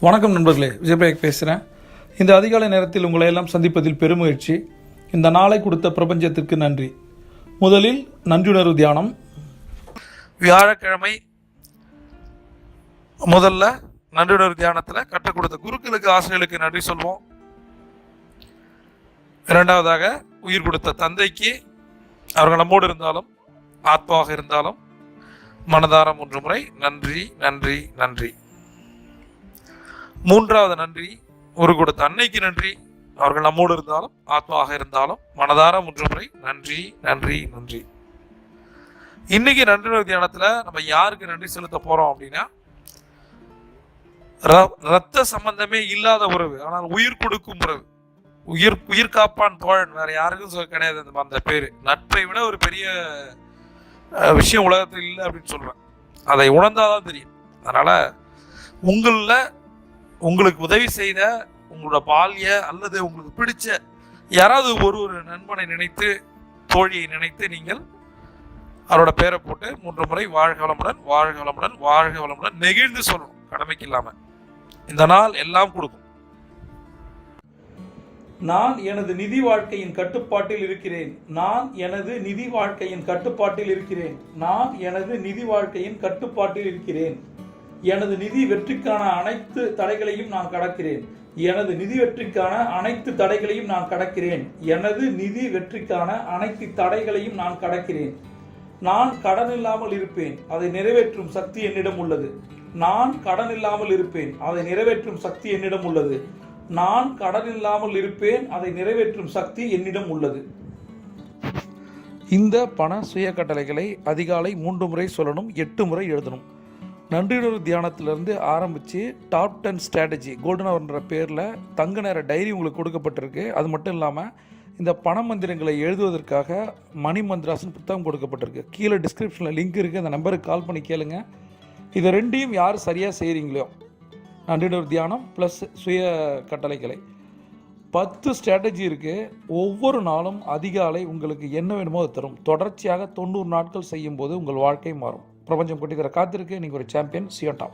வணக்கம் நண்பர்களே, விஜயபிரேக் பேசுகிறேன். இந்த அதிகாலை நேரத்தில் உங்களை எல்லாம் சந்திப்பதில் பெருமகிழ்ச்சி. இந்த நாளை கொடுத்த பிரபஞ்சத்திற்கு நன்றி. முதலில் நன்றியுணர்வு தியானம். வியாழக்கிழமை முதல்ல நன்றியுணர்வு தியானத்தில் கற்றுக் கொடுத்த குருக்களுக்கு, ஆசிரியர்களுக்கு நன்றி சொல்வோம். இரண்டாவதாக உயிர் கொடுத்த தந்தைக்கு, அவர்கள் நம்மோடு இருந்தாலும் ஆத்மாவாக இருந்தாலும் மனதார 3 முறை நன்றி நன்றி நன்றி. மூன்றாவது நன்றி ஒரு கொடுத்த அன்னைக்கு நன்றி, அவர்கள் நம்மோடு இருந்தாலும் ஆத்மாவாக இருந்தாலும் மனதார 3 முறை நன்றி நன்றி நன்றி. இன்னைக்கு நன்றியுணர்வு தியானத்துல நம்ம யாருக்கு நன்றி செலுத்த போறோம் அப்படின்னா, ரத்த சம்பந்தமே இல்லாத உறவு, ஆனால் உயிர் கொடுக்கும் உறவு, உயிர் காப்பான் தோழன், வேற யாருக்கும் கிடையாது. அந்த பேரு நட்பை விட ஒரு பெரிய விஷயம் உலகத்தில் இல்லை அப்படின்னு சொல்றேன். அதை உணர்ந்தாதான் தெரியும். அதனால உங்களுக்கு உதவி செய்த உங்களோட பால்ய அல்லது உங்களுக்கு பிடிச்ச யாராவது ஒரு நண்பனை நினைத்து, தோழியை நினைத்து நீங்கள் அவரோட பேரை போட்டு 3 முறை வாழ்க வளமுடன், வாழ்க வளமுடன், வாழ்க வளமுடன் நெகிழ்ந்து சொல்லணும், கடமைக்கு இல்லாம. இந்த நாள் எல்லாம் கொடுக்கும். நான் எனது நிதி வாழ்க்கையின் கட்டுப்பாட்டில் இருக்கிறேன். நான் எனது நிதி வாழ்க்கையின் கட்டுப்பாட்டில் இருக்கிறேன். நான் எனது நிதி வாழ்க்கையின் கட்டுப்பாட்டில் இருக்கிறேன். எனது நிதி வெற்றிக்கான அனைத்து தடைகளையும் நான் கடக்கிறேன். எனது நிதி வெற்றிக்கான அனைத்து தடைகளையும் நான் கடக்கிறேன். எனது நிதி வெற்றிக்கான அனைத்து தடைகளையும் நான் கடக்கிறேன். நான் கடன் இல்லாமல் இருப்பேன், அதை நிறைவேற்றும் சக்தி என்னிடம் உள்ளது. நான் கடன் இல்லாமல் இருப்பேன், அதை நிறைவேற்றும் சக்தி என்னிடம் உள்ளது. நான் கடன் இல்லாமல் இருப்பேன், அதை நிறைவேற்றும் சக்தி என்னிடம் உள்ளது. இந்த பண சுய கட்டளைகளை அதிகாலை 3 முறை சொல்லணும், 8 முறை எழுதணும். நன்றியுணர்வு தியானத்திலிருந்து ஆரம்பித்து டாப் 10 ஸ்ட்ராட்டஜி கோல்டன் அவர்ன்ற பேரில் தங்க நேர டைரி உங்களுக்கு கொடுக்கப்பட்டிருக்கு. அது மட்டும் இல்லாமல் இந்த பண மந்திரங்களை எழுதுவதற்காக மணி மந்திராசன் புத்தகம் கொடுக்கப்பட்டிருக்கு. கீழே டிஸ்கிரிப்ஷனில் லிங்க் இருக்குது, அந்த நம்பருக்கு கால் பண்ணி கேளுங்க. இதை ரெண்டையும் யார் சரியாக செய்கிறீங்களோ, நன்றியுணர்வு தியானம் ப்ளஸ் சுய கட்டளைகளை 10 ஸ்ட்ராட்டஜி இருக்குது. ஒவ்வொரு நாளும் அதிகாலை உங்களுக்கு என்ன வேணுமோ அது தரும். தொடர்ச்சியாக 90 நாட்கள் செய்யும் போது உங்கள் வாழ்க்கை மாறும். பிரபஞ்சம் கொட்டி தர காத்திருக்கு. நீங்கள் ஒரு champion. See you on top.